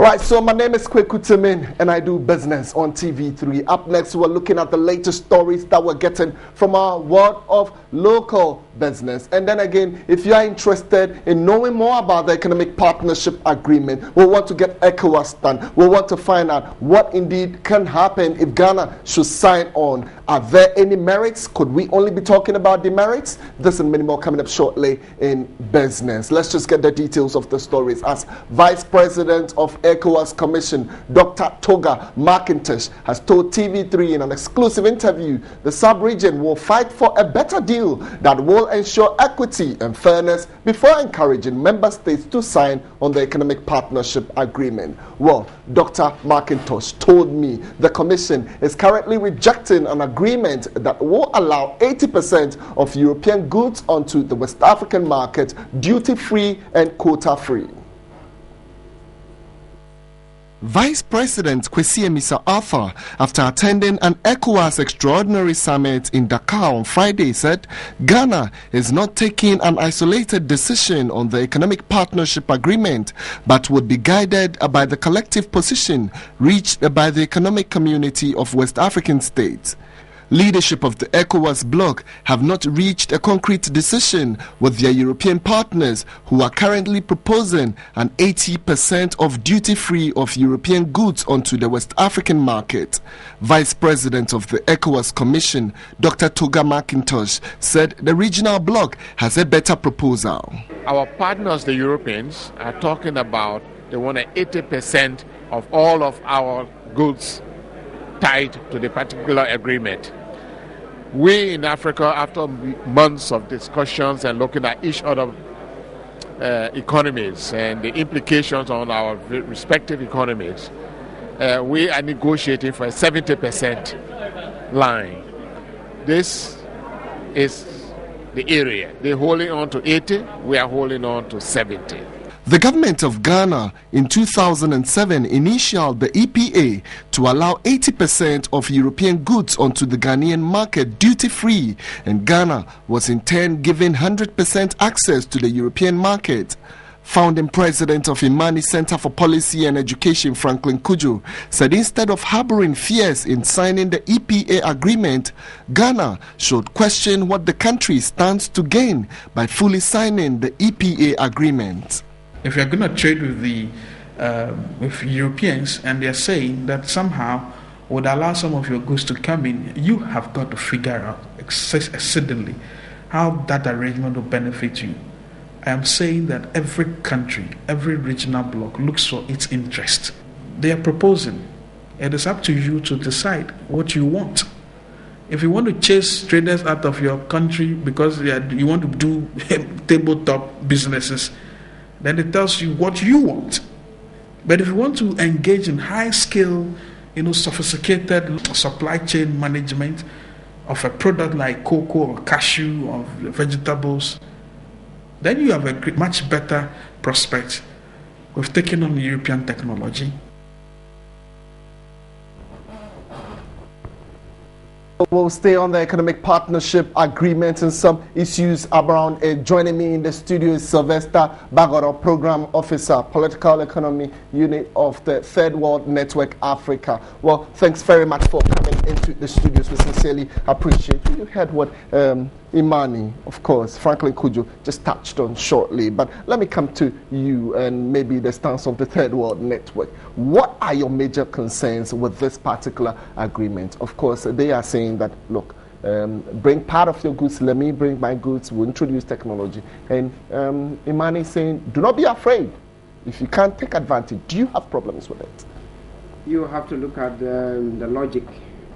Right, so my name is Kweku Timin and I do business on TV3. Up next, we're looking at the latest stories that we're getting from our world of local business. And then again, if you are interested in knowing more about the Economic Partnership Agreement, we want to get ECOWAS done. We want to find out what indeed can happen if Ghana should sign on. Are there any merits? Could we only be talking about demerits? This and many more coming up shortly in business. Let's just get the details of the stories. As Vice President of ECOWAS Commission, Dr. Toga McIntosh, has told TV3 in an exclusive interview, the sub-region will fight for a better deal that will ensure equity and fairness before encouraging member states to sign on the Economic Partnership Agreement. Well, Dr. McIntosh told me the Commission is currently rejecting an agreement that will allow 80% of European goods onto the West African market duty-free and quota-free. Vice President Kwesi Amisa Arthur, after attending an ECOWAS extraordinary summit in Dakar on Friday, said Ghana is not taking an isolated decision on the Economic Partnership Agreement, but would be guided by the collective position reached by the Economic Community of West African States. Leadership of the ECOWAS bloc have not reached a concrete decision with their European partners, who are currently proposing an 80% of duty-free of European goods onto the West African market. Vice President of the ECOWAS Commission, Dr. Toga McIntosh, said the regional bloc has a better proposal. Our partners, the Europeans, are talking about they want 80% of all of our goods tied to the particular agreement. We in Africa, after months of discussions and looking at each other's economies and the implications on our respective economies, we are negotiating for a 70% line. This is the area. They're holding on to 80, we are holding on to 70. The government of Ghana in 2007 initialed the EPA to allow 80% of European goods onto the Ghanaian market duty-free, and Ghana was in turn given 100% access to the European market. Founding president of Imani Center for Policy and Education, Franklin Kujo, said instead of harboring fears in signing the EPA agreement, Ghana should question what the country stands to gain by fully signing the EPA agreement. If you're going to trade with Europeans and they're saying that somehow would allow some of your goods to come in, you have got to figure out exceedingly how that arrangement will benefit you. I am saying that every country, every regional bloc looks for its interest. They are proposing. It is up to you to decide what you want. If you want to chase traders out of your country because you want to do tabletop businesses, then it tells you what you want. But if you want to engage in high-scale, sophisticated supply chain management of a product like cocoa or cashew or vegetables, then you have a much better prospect with taking on European technology. We'll stay on the Economic Partnership Agreement and some issues around it. Joining me in the studio is Sylvester Bagoro, Program Officer, Political Economy Unit of the Third World Network Africa. Well, thanks very much for coming into the studios. We sincerely appreciate it. You heard what Imani, of course, Franklin Kujo just touched on shortly. But let me come to you and maybe the stance of the Third World Network. What are your major concerns with this particular agreement? Of course, they are saying that, look, bring part of your goods, let me bring my goods, we'll introduce technology. And Imani is saying, do not be afraid. If you can't take advantage, do you have problems with it? You have to look at the logic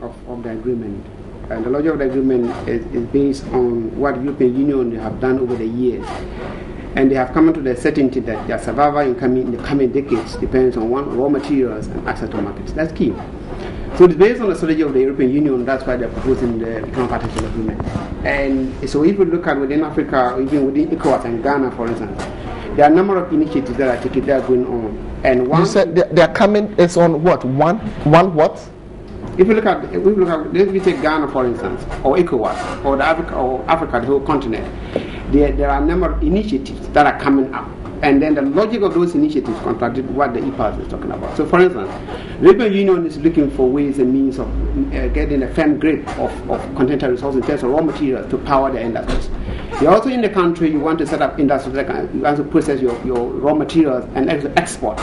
of the agreement. And the logic of the agreement is based on what the European Union have done over the years. And they have come to the certainty that their survival in the coming decades depends on raw materials and access to markets. That's key. So it's based on the strategy of the European Union. That's why they're proposing the Economic Partnership Agreement. And so if you look at within Africa, or even within ECOWAS and Ghana, for instance, there are a number of initiatives that are going on. And one, you said they're coming is on what? One what? If we look at, let me take Ghana for instance, or ECOWAS, or Africa, the whole continent. There are a number of initiatives that are coming up, and then the logic of those initiatives contradict what the EPAS is talking about. So, for instance, the European Union is looking for ways and means of getting a firm grip of continental resources in terms of raw materials to power the industries. You're also in the country, you want to set up industries, you want to process your raw materials and export.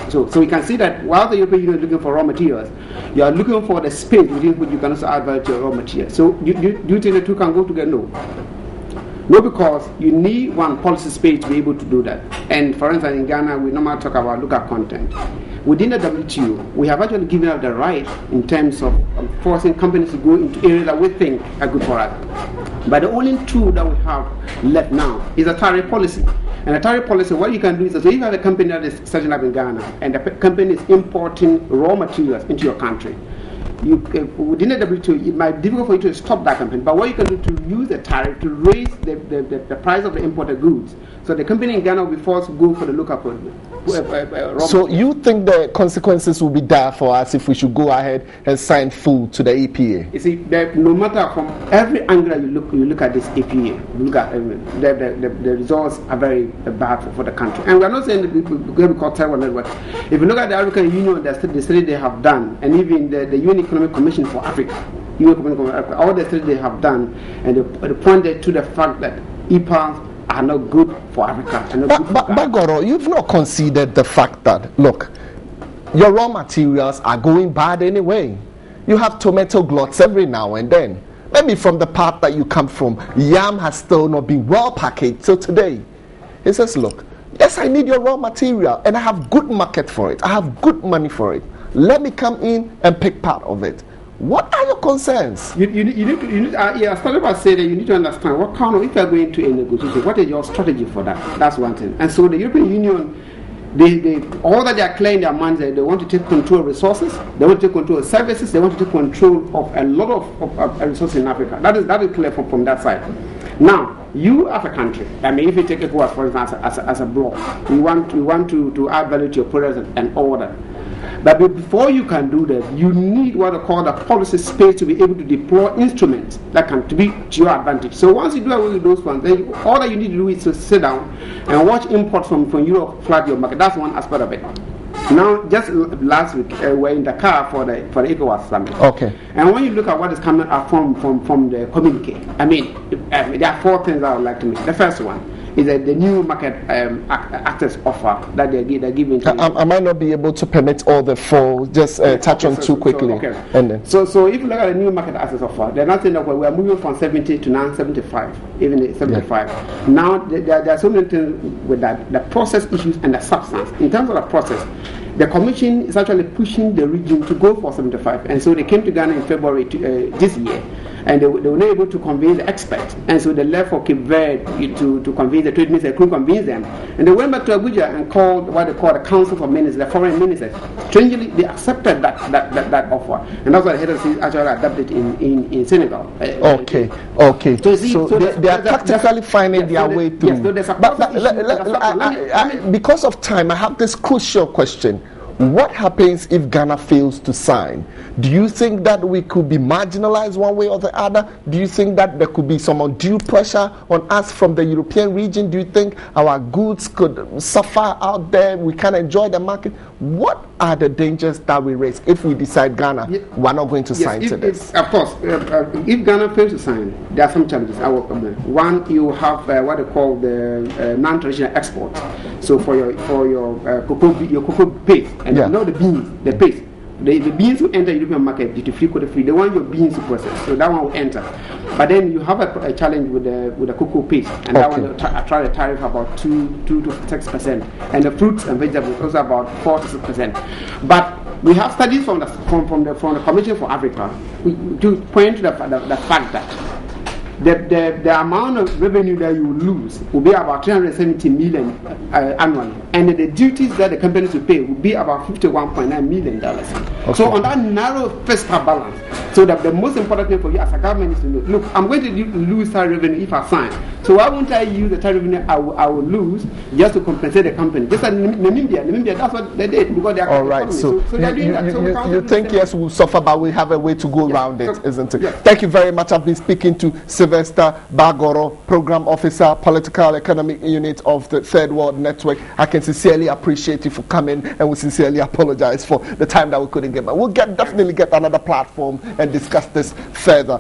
So we can see that while the European Union is looking for raw materials, you are looking for the space within which you can also add value to your raw materials. So do you think the two can go together? No, because you need one policy space to be able to do that. And for instance, in Ghana, we normally talk about local content. Within the WTO, we have actually given up the right in terms of forcing companies to go into areas that we think are good for us. But the only tool that we have left now is a tariff policy. And a tariff policy, what you can do is, so if you have a company that is setting up in Ghana, and the company is importing raw materials into your country, within the WTO, it might be difficult for you to stop that company. But what you can do to use the tariff to raise the price of the imported goods, so the company in Ghana will be forced to go for the local product. So you think the consequences will be dire for us if we should go ahead and sign full to the EPA? You see, no matter from every angle you look at this EPA, you look at the results are very bad for the country. And we are not saying that we're going to call Taiwan network. If you look at the African Union, the study they have done, and even the UN Economic Commission for Africa, all the studies they have done, and they pointed to the fact that EPAs are not good for Africa. But Goro, you've not considered the fact that, look, your raw materials are going bad anyway. You have tomato gluts every now and then. Maybe from the part that you come from, yam has still not been well packaged till today. He says, look, yes, I need your raw material, and I have good market for it. I have good money for it. Let me come in and pick part of it. What are your concerns? I started by saying that you need to understand what kind of, if you are going to a negotiation, what is your strategy for that? That's one thing. And so the European Union, all that they are clear in their minds, they want to take control of resources, they want to take control of services, they want to take control of a lot of resources in Africa. That is clear from that side. Now, you as a country, I mean, if you take ECOWAS, for example, as a bloc, you want to add value to your products and all that. But before you can do that, you need what I call the policy space to be able to deploy instruments that can be to your advantage. So once you do away with those ones, then all that you need to do is to sit down and watch imports from Europe flood your market. That's one aspect of it. Now, just last week, we're in Dakar for the ECOWAS summit. Okay. And when you look at what is coming up from the communique, I mean, there are four things I would like to mention. The first one is the new market access offer that they're giving to I might not be able to permit all the four, just touch on two quickly. And then. So if you look at the new market access offer, they're not saying that we are moving from 70 to now 75, even 75. Yeah. Now, there are so many things with that, the process issues and the substance. In terms of the process, the Commission is actually pushing the region to go for 75. And so they came to Ghana in February this year. And they were not able to convince the experts. And so they left for Cape Verde to convince the trade minister, couldn't convince them. And they went back to Abuja and called what they call the Council for Ministers, the foreign ministers. Strangely, they accepted that offer. And that's why the head of state actually adopted in Senegal. Okay. So they are tactically finding their way through. Yes, so there's a because of time, I have this crucial question. What happens if Ghana fails to sign? Do you think that we could be marginalized one way or the other? Do you think that there could be some undue pressure on us from the European region? Do you think our goods could suffer out there? We can't enjoy the market? What are the dangers that we risk if we decide Ghana, we're not going to sign to this? Of course, if Ghana fails to sign, there are some challenges. One, you have what they call the non-traditional export. So for your cocoa paste, and not the beans, the paste. The beans will enter European market duty-free, quota-free. They want your beans to process, so that one will enter. But then you have a challenge with the cocoa paste, and that one try the tariff about 2 to 6%, and the fruits and vegetables also about 4 to 6%. But we have studies from the Commission for Africa to point to the fact that the amount of revenue that you will lose will be about 370 million annually, and the duties that the companies will pay will be about $51.9 million. Okay. So on that narrow fiscal balance, so that the most important thing for you as a government is to know, look, I'm going to lose that revenue if I sign. So why won't I use the revenue I will lose just to compensate the company? Just like Namibia, that's what they did because they are all right. So they're doing that. You think yes, we'll suffer, but we have a way to go around it, isn't it? Yes. Thank you very much. I've been speaking to Civil Sylvester Bagoro, Program Officer, Political Economic Unit of the Third World Network. I can sincerely appreciate you for coming, and we sincerely apologize for the time that we couldn't get. But we'll definitely get another platform and discuss this further.